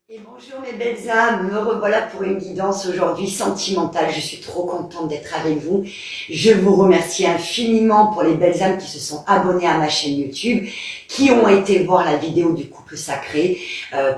Et bonjour mes belles âmes, me revoilà pour une guidance aujourd'hui sentimentale. Je suis trop contente d'être avec vous. Je vous remercie infiniment pour les belles âmes qui se sont abonnées à ma chaîne YouTube, qui ont été voir la vidéo du couple sacré.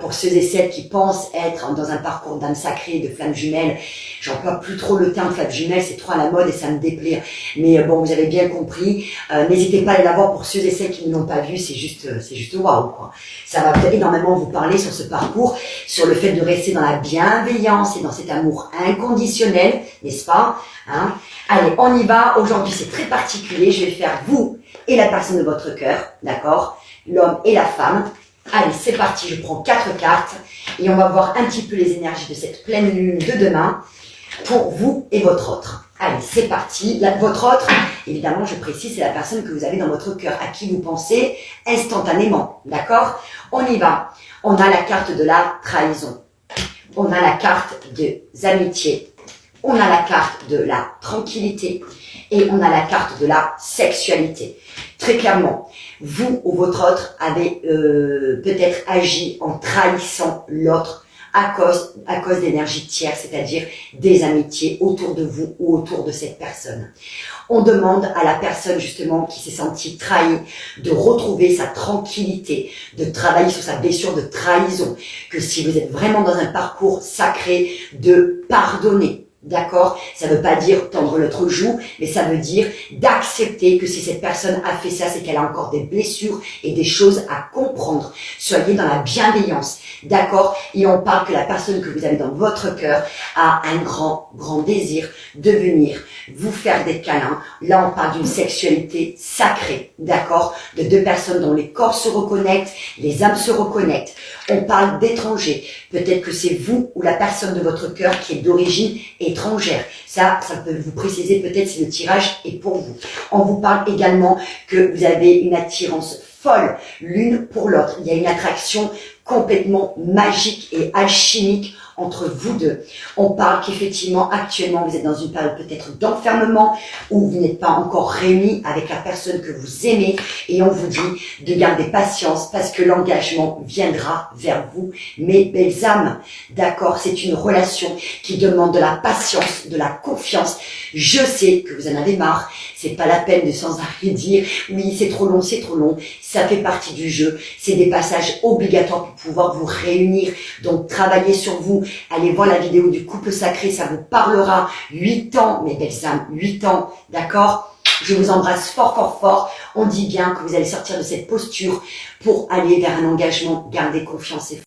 Pour ceux et celles qui pensent être dans un parcours d'âme sacrée, de flammes jumelles, j'emploie plus trop le terme flammes jumelles, c'est trop à la mode et ça me déplaît. Mais bon, vous avez bien compris. N'hésitez pas à aller la voir pour ceux et celles qui ne l'ont pas vu, c'est juste waouh quoi. Ça va énormément vous parler sur ce parcours, sur le fait de rester dans la bienveillance et dans cet amour inconditionnel, n'est-ce pas, hein? Allez, on y va. Aujourd'hui, c'est très particulier. Je vais faire vous et la personne de votre cœur, d'accord? L'homme et la femme. Allez, c'est parti. Je prends 4 cartes et on va voir un petit peu les énergies de cette pleine lune de demain pour vous et votre autre. Allez, c'est parti. Votre autre, évidemment, je précise, c'est la personne que vous avez dans votre cœur, à qui vous pensez instantanément, d'accord? On y va. On a la carte de la trahison. On a la carte des amitiés. On a la carte de la tranquillité. Et on a la carte de la sexualité. Très clairement, vous ou votre autre avez peut-être agi en trahissant l'autre à cause d'énergie tierce, c'est-à-dire des amitiés autour de vous ou autour de cette personne. On demande à la personne justement qui s'est sentie trahie de retrouver sa tranquillité, de travailler sur sa blessure de trahison, que si vous êtes vraiment dans un parcours sacré, de pardonner. D'accord? Ça veut pas dire tendre l'autre joue, mais ça veut dire d'accepter que si cette personne a fait ça, c'est qu'elle a encore des blessures et des choses à comprendre. Soyez dans la bienveillance. D'accord? Et on parle que la personne que vous avez dans votre cœur a un grand désir de venir vous faire des câlins. Là, on parle d'une sexualité sacrée. D'accord? De deux personnes dont les corps se reconnectent, les âmes se reconnectent. On parle d'étrangers. Peut-être que c'est vous ou la personne de votre cœur qui est d'origine étrangère. Ça peut vous préciser peut-être si le tirage est pour vous. On vous parle également que vous avez une attirance folle l'une pour l'autre. Il y a une attraction complètement magique et alchimique entre vous deux. On parle qu'effectivement, actuellement, vous êtes dans une période peut-être d'enfermement où vous n'êtes pas encore réunis avec la personne que vous aimez et on vous dit de garder patience parce que l'engagement viendra vers vous, mes belles âmes. D'accord? C'est une relation qui demande de la patience, de la confiance. Je sais que vous en avez marre. C'est pas la peine de sans arrêt dire oui, c'est trop long, c'est trop long. Ça fait partie du jeu. C'est des passages obligatoires pour pouvoir vous réunir. Donc, travaillez sur vous. Allez voir la vidéo du couple sacré, ça vous parlera. 8 ans, mes belles âmes, 8 ans, d'accord? Je vous embrasse fort. On dit bien que vous allez sortir de cette posture pour aller vers un engagement. Gardez confiance et